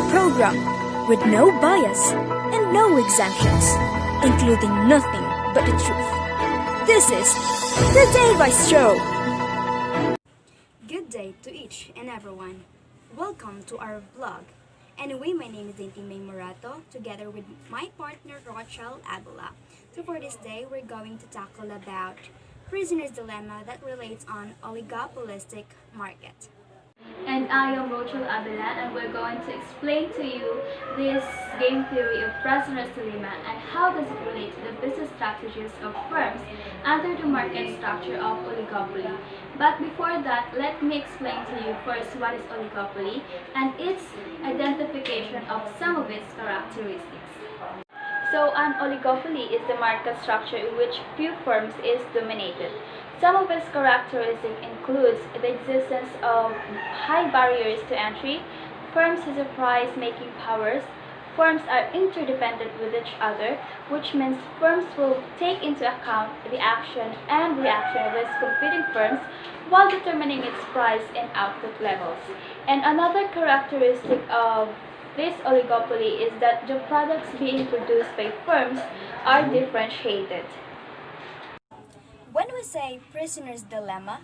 program with no bias and no exemptions, including nothing but the truth. This is the Day Vice Show. Good day to each and everyone. Welcome to our vlog. Anyway, my name is May Morato, together with my partner Rochelle Abula. So for this day, we're going to tackle about prisoner's dilemma that relates on oligopolistic market. And I am Rochelle Abela, and we're going to explain to you this game theory of prisoner's dilemma and how does it relate to the business strategies of firms under the market structure of oligopoly. But before that, let me explain to you first what is oligopoly and its identification of some of its characteristics. So an oligopoly is the market structure in which few firms is dominated. Some of its characteristics includes the existence of high barriers to entry, firms has a price-making powers, firms are interdependent with each other, which means firms will take into account the action and reaction of its competing firms while determining its price and output levels. And another characteristic of this oligopoly is that the products being produced by firms are differentiated. When we say prisoner's dilemma,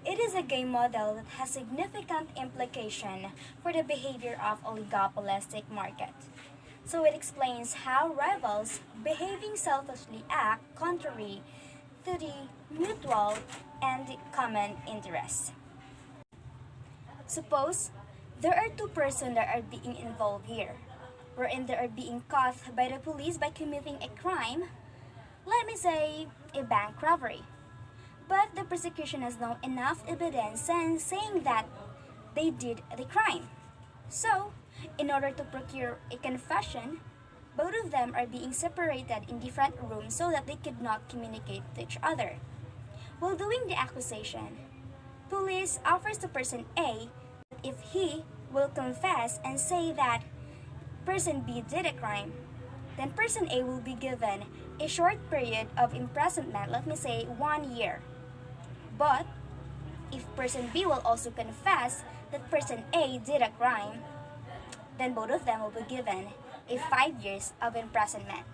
it is a game model that has significant implication for the behavior of oligopolistic market. So it explains how rivals behaving selfishly act contrary to the mutual and common interests. Suppose there are two persons that are being involved here, wherein they are being caught by the police by committing a crime, let me say a bank robbery. But the prosecution has no enough evidence saying that they did the crime. So, in order to procure a confession, both of them are being separated in different rooms so that they could not communicate to each other. While doing the accusation, police offers to person A that if he will confess and say that person B did a crime, then person A will be given a short period of imprisonment, let me say 1 year. But if person B will also confess that person A did a crime, then both of them will be given a 5 years of imprisonment.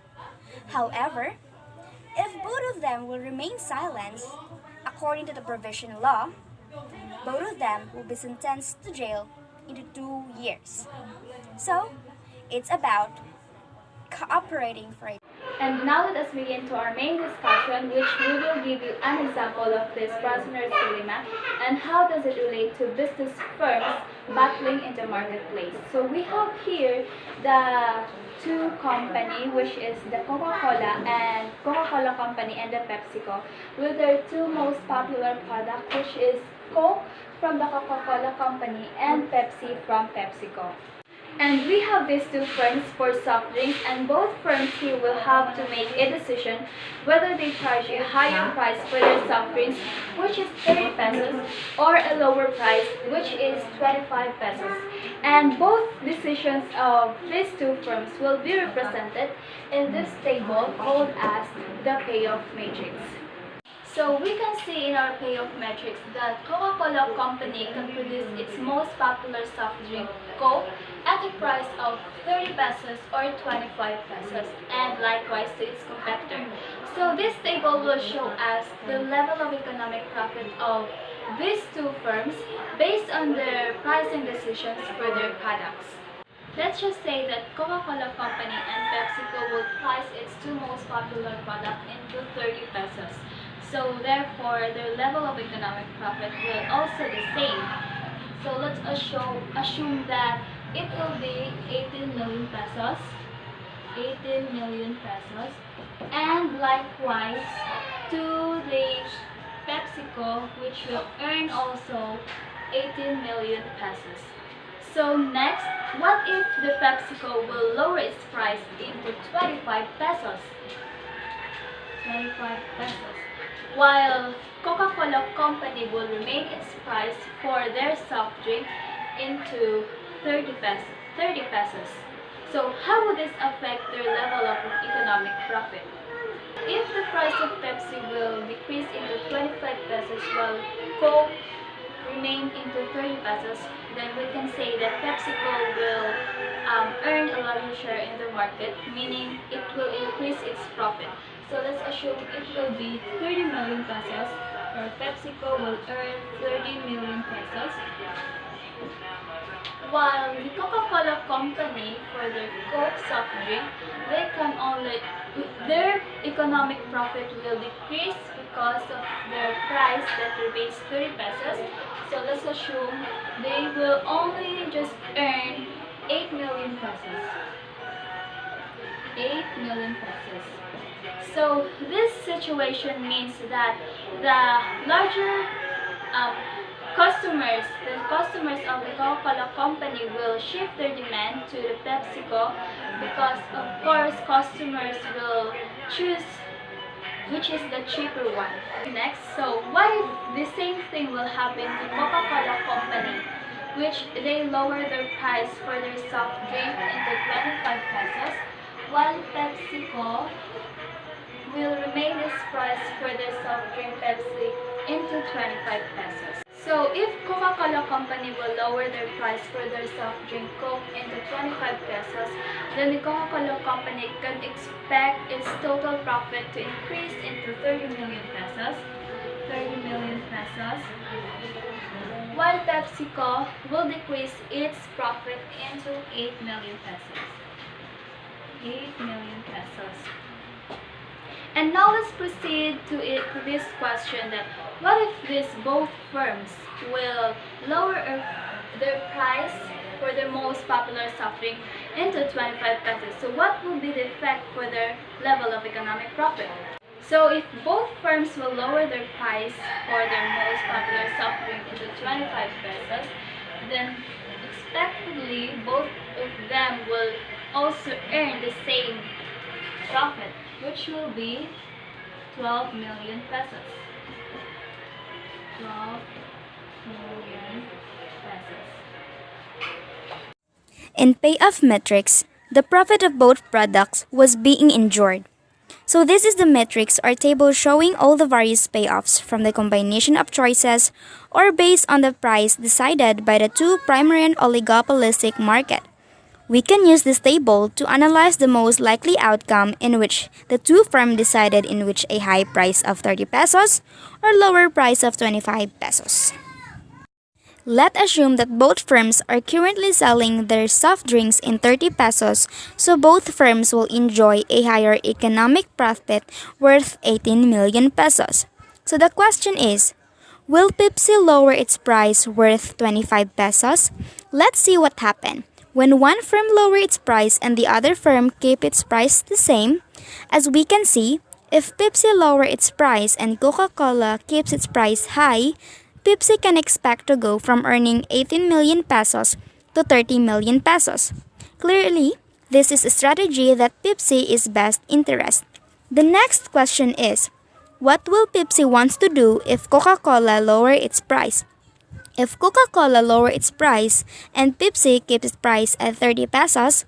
However, if both of them will remain silent, according to the provision law, both of them will be sentenced to jail into 2 years. So, it's about cooperating for it. And now let us begin to our main discussion, which we will give you an example of this prisoner's dilemma and how does it relate to business firms battling in the marketplace. So we have here the two company, which is the Coca-Cola company and the PepsiCo, with their two most popular product, which is Coke from the Coca-Cola company and Pepsi from PepsiCo. And we have these two firms for soft drinks, and both firms here will have to make a decision whether they charge a higher price for their soft drinks, which is 30 pesos, or a lower price, which is 25 pesos. And both decisions of these two firms will be represented in this table called as the payoff matrix. So we can see in our payoff matrix that Coca-Cola company can produce its most popular soft drink, Coke, at a price of 30 pesos or 25 pesos, and likewise to its competitor. So this table will show us the level of economic profit of these two firms based on their pricing decisions for their products. Let's just say that Coca-Cola company and PepsiCo will price its two most popular products into 30 pesos. So therefore, their level of economic profit will also be the same. So let's assume that it will be 18 million pesos. 18 million pesos. And likewise to the PepsiCo, which will earn also 18 million pesos. So next, what if the PepsiCo will lower its price into 25 pesos? 25 pesos. While Coca-Cola company will remain its price for their soft drink into 30 pesos. So how would this affect their level of economic profit? If the price of Pepsi will decrease into 25 pesos while Coke remain into 30 pesos, then we can say that PepsiCo will earn a larger share in the market, meaning it will increase its profit. So let's assume it will be 30 million pesos, or PepsiCo will earn 30 million pesos, while the Coca-Cola company, for their Coke soft drink, their economic profit will decrease because of their price that remains 30 pesos. So let's assume they will only just earn 8 million pesos. 8 million pesos. So this situation means that the larger the customers of the Coca-Cola company will shift their demand to the PepsiCo, because of course customers will choose which is the cheaper one. Next, so what if the same thing will happen to Coca-Cola company, which they lower their price for their soft drink into 25 pesos, while PepsiCo will remain its price for their soft drink Pepsi into 25 pesos. So if Coca-Cola company will lower their price for their soft drink Coke into 25 pesos, then the Coca-Cola company can expect its total profit to increase into 30 million pesos. 30 million pesos. While PepsiCo will decrease its profit into 8 million pesos. 8 million pesos. And now let's proceed to this question, that what if both firms will lower their price for their most popular soft drink into 25 pesos? So what will be the effect for their level of economic profit? So if both firms will lower their price for their most popular soft drink into 25 pesos, then expectedly both of them will also earn the same profit, which will be 12 million pesos. 12 million pesos. In payoff metrics, the profit of both products was being enjoyed. So this is the metrics or table showing all the various payoffs from the combination of choices or based on the price decided by the two primary and oligopolistic market. We can use this table to analyze the most likely outcome in which the two firms decided in which a high price of 30 pesos or lower price of 25 pesos. Let's assume that both firms are currently selling their soft drinks in 30 pesos, so both firms will enjoy a higher economic profit worth 18 million pesos. So the question is, will Pepsi lower its price worth 25 pesos? Let's see what happened. When one firm lower its price and the other firm keep its price the same, as we can see, if Pepsi lower its price and Coca-Cola keeps its price high, Pepsi can expect to go from earning 18 million pesos to 30 million pesos. Clearly, this is a strategy that Pepsi is best interest. The next question is, what will Pepsi wants to do if Coca-Cola lower its price? If Coca-Cola lower its price and Pepsi keeps its price at 30 pesos,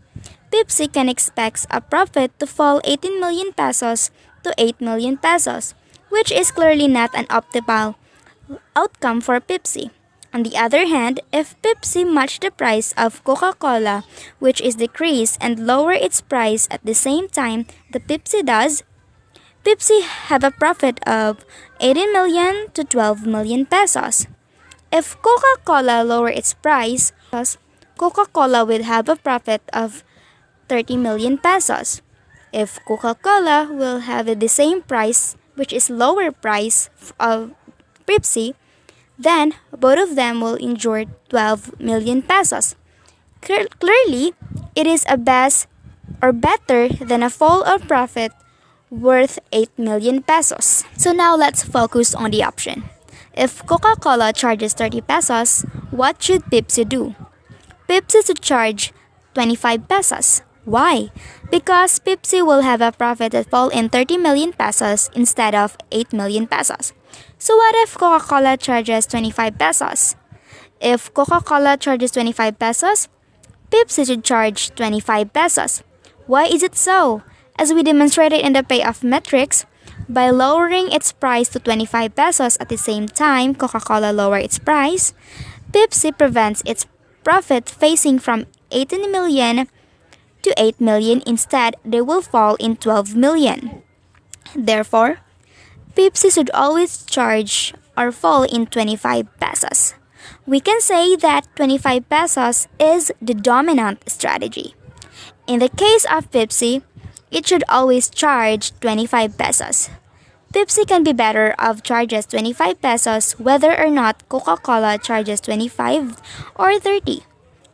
Pepsi can expect a profit to fall 18 million pesos to 8 million pesos, which is clearly not an optimal outcome for Pepsi. On the other hand, if Pepsi match the price of Coca-Cola, which is decreased, and lower its price at the same time that Pepsi does, Pepsi have a profit of 18 million to 12 million pesos. If Coca-Cola lower its price, Coca-Cola will have a profit of 30 million pesos. If Coca-Cola will have the same price, which is lower price of Pepsi, then both of them will enjoy 12 million pesos. Clearly, it is a best or better than a fall of profit worth 8 million pesos. So now let's focus on the option. If Coca-Cola charges 30 pesos, what should Pepsi do? Pepsi should charge 25 pesos. Why? Because Pepsi will have a profit that fall in 30 million pesos instead of 8 million pesos. So what if Coca-Cola charges 25 pesos? If Coca-Cola charges 25 pesos, Pepsi should charge 25 pesos. Why is it so? As we demonstrated in the payoff metrics, By lowering its price to 25 pesos at the same time Coca-Cola lower its price, Pepsi prevents its profit facing from 18 million to 8 million. Instead, they will fall in 12 million. Therefore, Pepsi should always charge or fall in 25 pesos. We can say that 25 pesos is the dominant strategy. In the case of Pepsi, it should always charge 25 pesos. Pepsi can be better of charges 25 pesos whether or not Coca-Cola charges 25 or 30.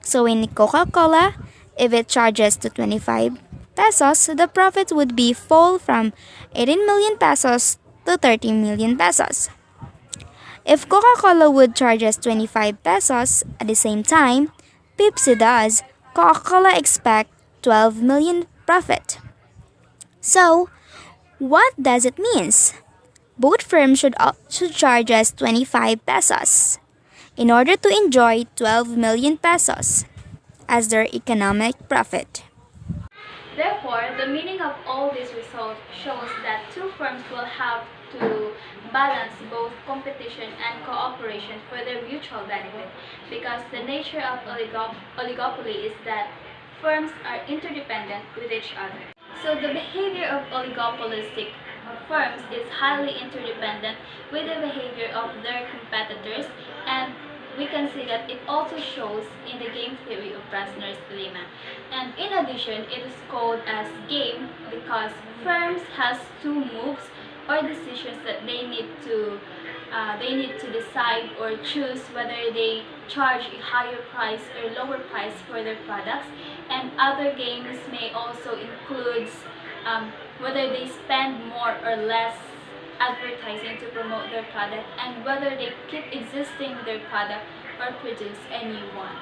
So in Coca-Cola, if it charges to 25 pesos, the profit would be fall from 18 million pesos to 30 million pesos. If Coca-Cola would charge us 25 pesos at the same time, Pepsi does, Coca-Cola expect 12 million profit. So, what does it mean? Both firms should charge us 25 pesos in order to enjoy 12 million pesos as their economic profit. Therefore, the meaning of all these results shows that two firms will have to balance both competition and cooperation for their mutual benefit, because the nature of oligopoly is that firms are interdependent with each other. So the behavior of oligopolistic firms is highly interdependent with the behavior of their competitors, and we can see that it also shows in the game theory of Brasner's dilemma. And in addition, it is called as game because firms has two moves or decisions that they need to decide or choose whether they charge a higher price or lower price for their products. And other games may also include whether they spend more or less advertising to promote their product, and whether they keep existing their product or produce a new one.